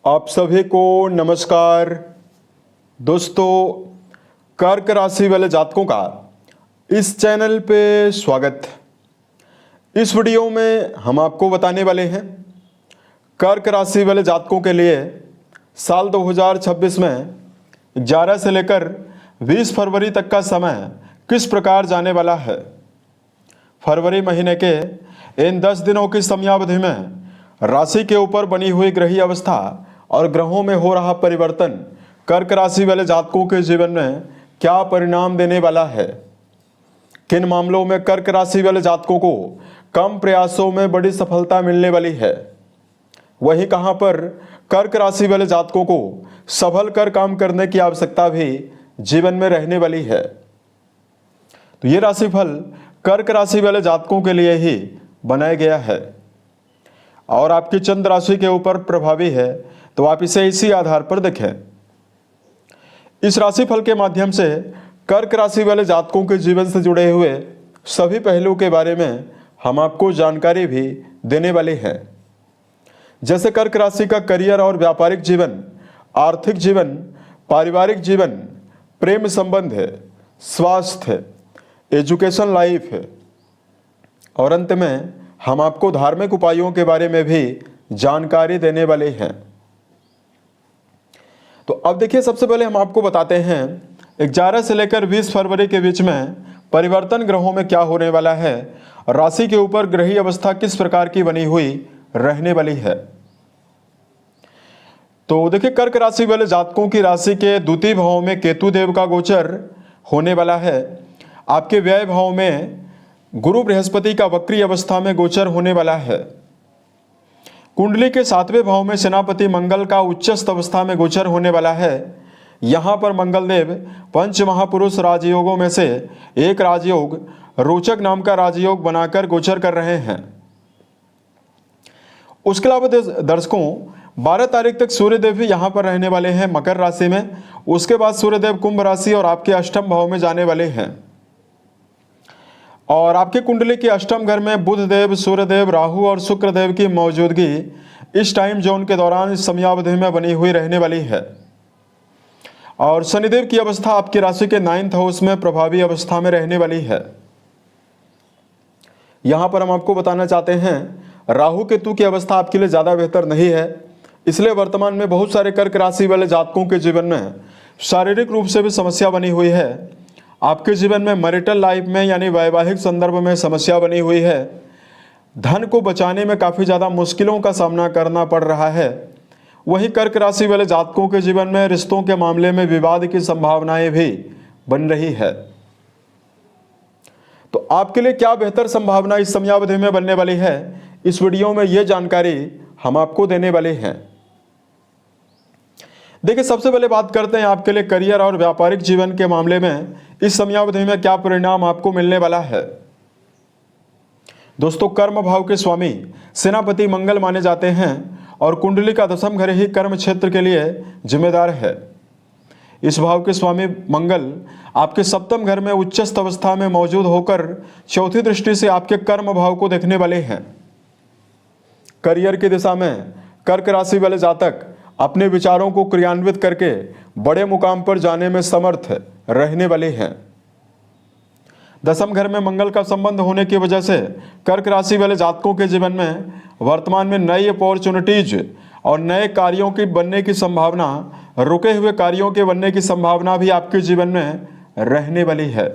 आप सभी को नमस्कार। दोस्तों, कर्क राशि वाले जातकों का इस चैनल पे स्वागत। इस वीडियो में हम आपको बताने वाले हैं कर्क राशि वाले जातकों के लिए साल 2026 में 11 से लेकर 20 फरवरी तक का समय किस प्रकार जाने वाला है। फरवरी महीने के इन 10 दिनों की समयावधि में राशि के ऊपर बनी हुई ग्रही अवस्था और ग्रहों में हो रहा परिवर्तन कर्क राशि वाले जातकों के जीवन में क्या परिणाम देने वाला है। किन मामलों में कर्क राशि वाले जातकों को कम प्रयासों में बड़ी सफलता मिलने वाली है, वहीं कहां पर कर्क राशि वाले जातकों को संभल कर काम करने की आवश्यकता भी जीवन में रहने वाली है। तो ये राशिफल कर्क राशि वाले जातकों के लिए ही बनाया गया है और आपकी चंद्र राशि के ऊपर प्रभावी है, तो आप इसे इसी आधार पर देखें। इस राशिफल के माध्यम से कर्क राशि वाले जातकों के जीवन से जुड़े हुए सभी पहलुओं के बारे में हम आपको जानकारी भी देने वाले हैं, जैसे कर्क राशि का करियर और व्यापारिक जीवन, आर्थिक जीवन, पारिवारिक जीवन, प्रेम संबंध है, स्वास्थ्य, एजुकेशन लाइफ है और अंत में हम आपको धार्मिक उपायों के बारे में भी जानकारी देने वाले हैं। तो अब देखिए, सबसे पहले हम आपको बताते हैं 11 से लेकर 20 फरवरी के बीच में परिवर्तन ग्रहों में क्या होने वाला है, राशि के ऊपर ग्रही अवस्था किस प्रकार की बनी हुई रहने वाली है। तो देखिए, कर्क राशि वाले जातकों की राशि के द्वितीय भाव में केतु देव का गोचर होने वाला है। आपके व्यय भाव में गुरु बृहस्पति का वक्री अवस्था में गोचर होने वाला है। कुंडली के 7वें भाव में सेनापति मंगल का उच्चस्थ अवस्था में गोचर होने वाला है। यहाँ पर मंगल देव पंच महापुरुष राजयोगों में से एक राजयोग रोचक नाम का राजयोग बनाकर गोचर कर रहे हैं। उसके अलावा दर्शकों, 12 तारीख तक सूर्यदेव भी यहाँ पर रहने वाले हैं मकर राशि में। उसके बाद सूर्यदेव कुंभ राशि और आपके अष्टम भाव में जाने वाले हैं और आपके कुंडली के अष्टम घर में बुध देव, सूर्यदेव, राहु और शुक्र देव की मौजूदगी इस टाइम जोन के दौरान इस समयावधि में बनी हुई रहने वाली है। और शनिदेव की अवस्था आपकी राशि के 9th हाउस में प्रभावी अवस्था में रहने वाली है। यहां पर हम आपको बताना चाहते हैं, राहु केतु की अवस्था आपके लिए ज़्यादा बेहतर नहीं है, इसलिए वर्तमान में बहुत सारे कर्क राशि वाले जातकों के जीवन में शारीरिक रूप से भी समस्या बनी हुई है। आपके जीवन में मैरिटल लाइफ में यानी वैवाहिक संदर्भ में समस्या बनी हुई है। धन को बचाने में काफ़ी ज़्यादा मुश्किलों का सामना करना पड़ रहा है। वहीं कर्क राशि वाले जातकों के जीवन में रिश्तों के मामले में विवाद की संभावनाएं भी बन रही है। तो आपके लिए क्या बेहतर संभावना इस समयावधि में बनने वाली है, इस वीडियो में ये जानकारी हम आपको देने वाले हैं। देखिए, सबसे पहले बात करते हैं आपके लिए करियर और व्यापारिक जीवन के मामले में इस समयावधि में क्या परिणाम आपको मिलने वाला है। दोस्तों, कर्म भाव के स्वामी सेनापति मंगल माने जाते हैं और कुंडली का 10वां घर ही कर्म क्षेत्र के लिए जिम्मेदार है। इस भाव के स्वामी मंगल आपके 7वें घर में उच्चस्थ अवस्था में मौजूद होकर चौथी दृष्टि से आपके कर्म भाव को देखने वाले हैं। करियर की दिशा में कर्क राशि वाले जातक अपने विचारों को क्रियान्वित करके बड़े मुकाम पर जाने में समर्थ रहने वाले हैं। 10वें घर में मंगल का संबंध होने की वजह से कर्क राशि वाले जातकों के जीवन में वर्तमान में नई अपॉर्चुनिटीज और नए कार्यों की बनने की संभावना, रुके हुए कार्यों के बनने की संभावना भी आपके जीवन में रहने वाली है।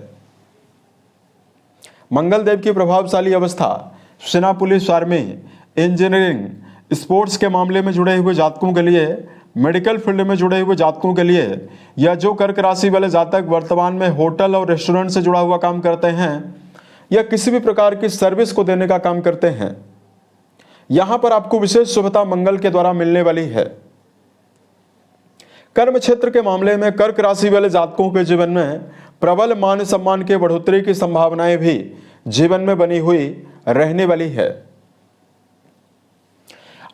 मंगल देव की प्रभावशाली अवस्था सेना, पुलिस, आर्मी, इंजीनियरिंग, स्पोर्ट्स के मामले में जुड़े हुए जातकों के लिए, मेडिकल फील्ड में जुड़े हुए जातकों के लिए, या जो कर्क राशि वाले जातक वर्तमान में होटल और रेस्टोरेंट से जुड़ा हुआ काम करते हैं या किसी भी प्रकार की सर्विस को देने का काम करते हैं, यहां पर आपको विशेष शुभता मंगल के द्वारा मिलने वाली है। कर्म क्षेत्र के मामले में कर्क राशि वाले जातकों के जीवन में प्रबल मान सम्मान के बढ़ोतरी की संभावनाएं भी जीवन में बनी हुई रहने वाली है।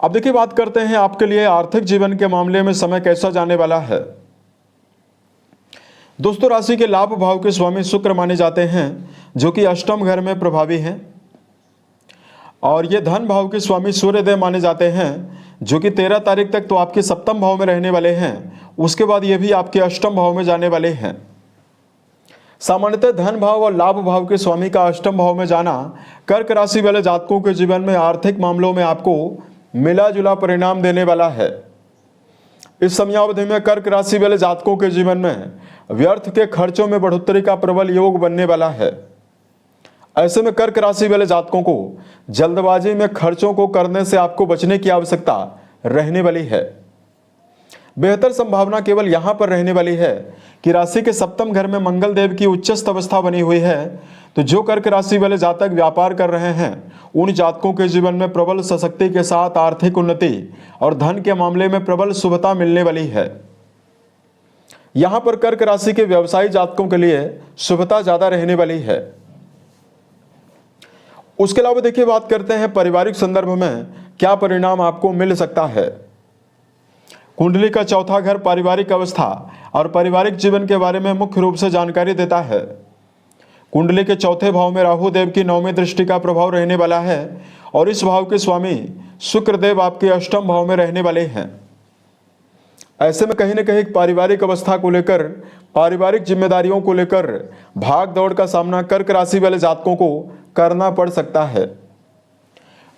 अब देखिए, बात करते हैं आपके लिए आर्थिक जीवन के मामले में समय कैसा जाने वाला है। दोस्तों, राशि के लाभ भाव के स्वामी शुक्र माने जाते हैं, जो कि अष्टम घर में प्रभावी हैं। और ये धन भाव के स्वामी सूर्यदेव माने जाते हैं, जो कि 13 तारीख तक तो आपके सप्तम भाव में रहने वाले हैं, उसके बाद ये भी आपके अष्टम भाव में जाने वाले हैं। सामान्यतः धन भाव और लाभ भाव के स्वामी का अष्टम भाव में जाना कर्क राशि वाले जातकों के जीवन में आर्थिक मामलों में आपको मिला जुला परिणाम देने वाला है। इस समयावधि में कर्क राशि वाले जातकों के जीवन में व्यर्थ के खर्चों में बढ़ोतरी का प्रबल योग बनने वाला है। ऐसे में कर्क राशि वाले जातकों को जल्दबाजी में खर्चों को करने से आपको बचने की आवश्यकता रहने वाली है। बेहतर संभावना केवल यहां पर रहने वाली है कि राशि के सप्तम घर में मंगल देव की उच्चस्थ अवस्था बनी हुई है, तो जो कर्क राशि वाले जातक व्यापार कर रहे हैं उन जातकों के जीवन में प्रबल सशक्ति के साथ आर्थिक उन्नति और धन के मामले में प्रबल शुभता मिलने वाली है। यहां पर कर्क राशि के व्यवसायी जातकों के लिए शुभता ज्यादा रहने वाली है। उसके अलावा देखिए, बात करते हैं पारिवारिक संदर्भ में क्या परिणाम आपको मिल सकता है। कुंडली का चौथा घर पारिवारिक अवस्था और पारिवारिक जीवन के बारे में मुख्य रूप से जानकारी देता है। कुंडली के चौथे भाव में राहु देव की 9वीं दृष्टि का प्रभाव रहने वाला है और इस भाव के स्वामी शुक्र देव आपके अष्टम भाव में रहने वाले हैं। ऐसे में कहीं न कहीं पारिवारिक अवस्था को लेकर, पारिवारिक जिम्मेदारियों को लेकर भाग दौड़ का सामना कर्क राशि वाले जातकों को करना पड़ सकता है।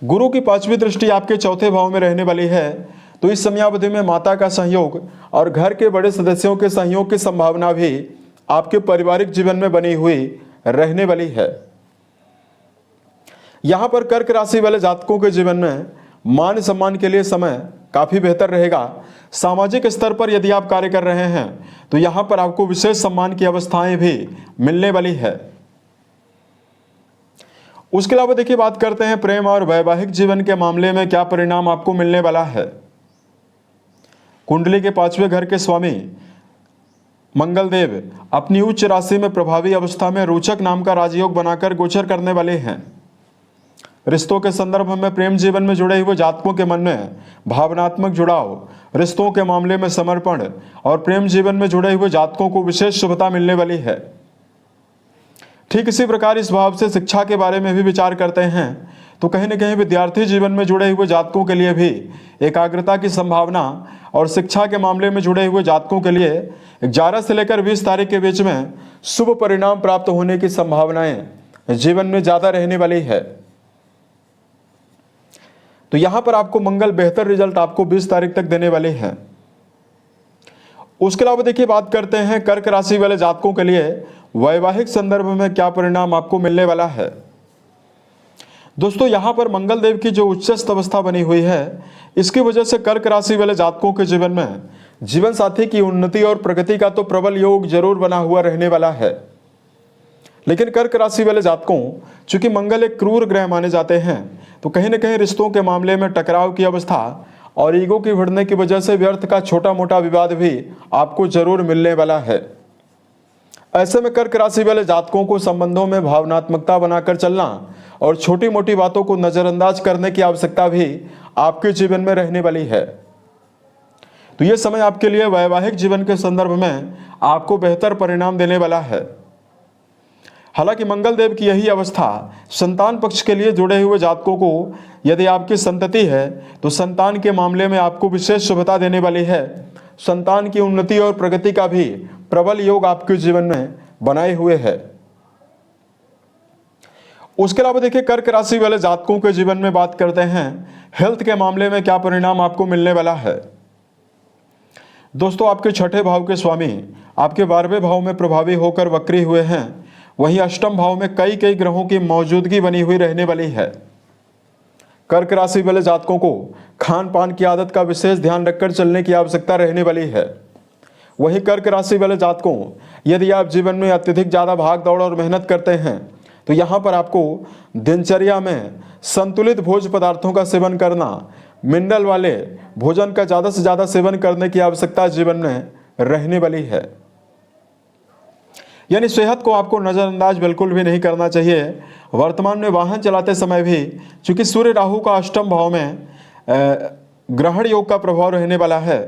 गुरु की 5वीं दृष्टि आपके चौथे भाव में रहने वाली है, तो इस समयावधि में माता का सहयोग और घर के बड़े सदस्यों के सहयोग की संभावना भी आपके पारिवारिक जीवन में बनी हुई रहने वाली है। यहां पर कर्क राशि वाले जातकों के जीवन में मान सम्मान के लिए समय काफी बेहतर रहेगा। सामाजिक स्तर पर यदि आप कार्य कर रहे हैं तो यहां पर आपको विशेष सम्मान की अवस्थाएं भी मिलने वाली है। उसके अलावा देखिए, बात करते हैं प्रेम और वैवाहिक जीवन के मामले में क्या परिणाम आपको मिलने वाला है। कुंडली के 5वें घर के स्वामी मंगल देव अपनी उच्च राशि में प्रभावी अवस्था में रोचक नाम का राजयोग बनाकर गोचर करने वाले हैं। रिश्तों के संदर्भ में प्रेम जीवन में जुड़े हुए जातकों के मन में भावनात्मक जुड़ाव, रिश्तों के मामले में समर्पण और प्रेम जीवन में जुड़े हुए जातकों को विशेष शुभता मिलने वाली है। ठीक इसी प्रकार इस भाव से शिक्षा के बारे में भी विचार करते हैं तो कहीं न कहीं विद्यार्थी जीवन में जुड़े हुए जातकों के लिए भी एकाग्रता की संभावना और शिक्षा के मामले में जुड़े हुए जातकों के लिए 11 से लेकर 20 तारीख के बीच में शुभ परिणाम प्राप्त होने की संभावनाएं जीवन में ज्यादा रहने वाली है। तो यहां पर आपको मंगल बेहतर रिजल्ट आपको 20 तारीख तक देने वाले हैं। उसके अलावा देखिए, बात करते हैं कर्क राशि वाले जातकों के लिए वैवाहिक संदर्भ में क्या परिणाम आपको मिलने वाला है। दोस्तों, यहां पर मंगल देव की जो उच्चस्थ अवस्था बनी हुई है, इसकी वजह से कर्क राशि वाले जातकों के जीवन में जीवन साथी की उन्नति और प्रगति का तो प्रबल योग जरूर बना हुआ रहने वाला है। लेकिन कर्क राशि वाले जातकों, चूंकि मंगल एक क्रूर ग्रह माने जाते हैं, तो कहीं न कहीं रिश्तों के मामले में टकराव की अवस्था और ईगो की बढ़ने की वजह से व्यर्थ का छोटा मोटा विवाद भी आपको जरूर मिलने वाला है। ऐसे में कर्क राशि वाले जातकों को संबंधों में भावनात्मकता बनाकर चलना और छोटी मोटी बातों को नजरअंदाज करने की आवश्यकता भी आपके जीवन में रहने वाली है। तो यह समय आपके लिए वैवाहिक जीवन के संदर्भ में आपको बेहतर परिणाम देने वाला है। हालांकि मंगल देव की यही अवस्था संतान पक्ष के लिए जुड़े हुए जातकों को, यदि आपकी संतति है तो संतान के मामले में आपको विशेष शुभता देने वाली है। संतान की उन्नति और प्रगति का भी प्रबल योग आपके जीवन में बनाए हुए है। उसके अलावा देखिए, कर्क राशि वाले जातकों के जीवन में बात करते हैं हेल्थ के मामले में क्या परिणाम आपको मिलने वाला है। दोस्तों, आपके छठे भाव के स्वामी आपके 12वें भाव में प्रभावी होकर वक्री हुए हैं। वहीं अष्टम भाव में कई ग्रहों की मौजूदगी बनी हुई रहने वाली है। कर्क राशि वाले जातकों को खान पान की आदत का विशेष ध्यान रखकर चलने की आवश्यकता रहने वाली है। वहीं कर्क राशि वाले जातकों, यदि आप जीवन में अत्यधिक ज़्यादा भाग दौड़ और मेहनत करते हैं तो यहाँ पर आपको दिनचर्या में संतुलित भोज्य पदार्थों का सेवन करना, मिनरल वाले भोजन का ज़्यादा से ज़्यादा सेवन करने की आवश्यकता जीवन में रहने वाली है। यानी सेहत को आपको नज़रअंदाज बिल्कुल भी नहीं करना चाहिए। वर्तमान में वाहन चलाते समय भी, चूंकि सूर्य राहु का अष्टम भाव में ग्रहण योग का प्रभाव रहने वाला है,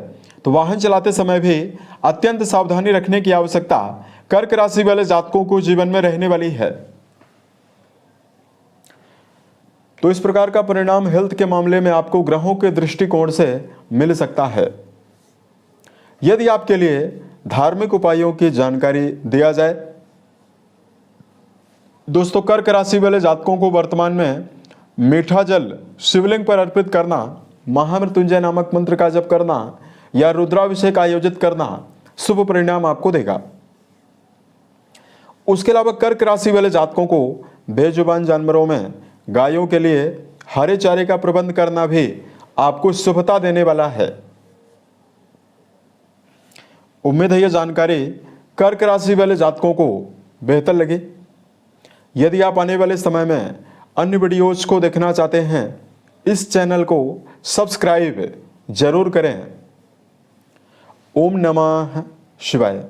तो वाहन चलाते समय भी अत्यंत सावधानी रखने की आवश्यकता कर्क राशि वाले जातकों को जीवन में रहने वाली है। तो इस प्रकार का परिणाम हेल्थ के मामले में आपको ग्रहों के दृष्टिकोण से मिल सकता है। यदि आपके लिए धार्मिक उपायों की जानकारी दिया जाए, दोस्तों कर्क राशि वाले जातकों को वर्तमान में मीठा जल शिवलिंग पर अर्पित करना, महामृत्युंजय नामक मंत्र का जप करना या रुद्राभिषेक आयोजित करना शुभ परिणाम आपको देगा। उसके अलावा कर्क राशि वाले जातकों को बेजुबान जानवरों में गायों के लिए हरे चारे का प्रबंध करना भी आपको शुभता देने वाला है। उम्मीद है यह जानकारी कर्क राशि वाले जातकों को बेहतर लगी। यदि आप आने वाले समय में अन्य वीडियोज को देखना चाहते हैं, इस चैनल को सब्सक्राइब जरूर करें। ओम नमः शिवाय।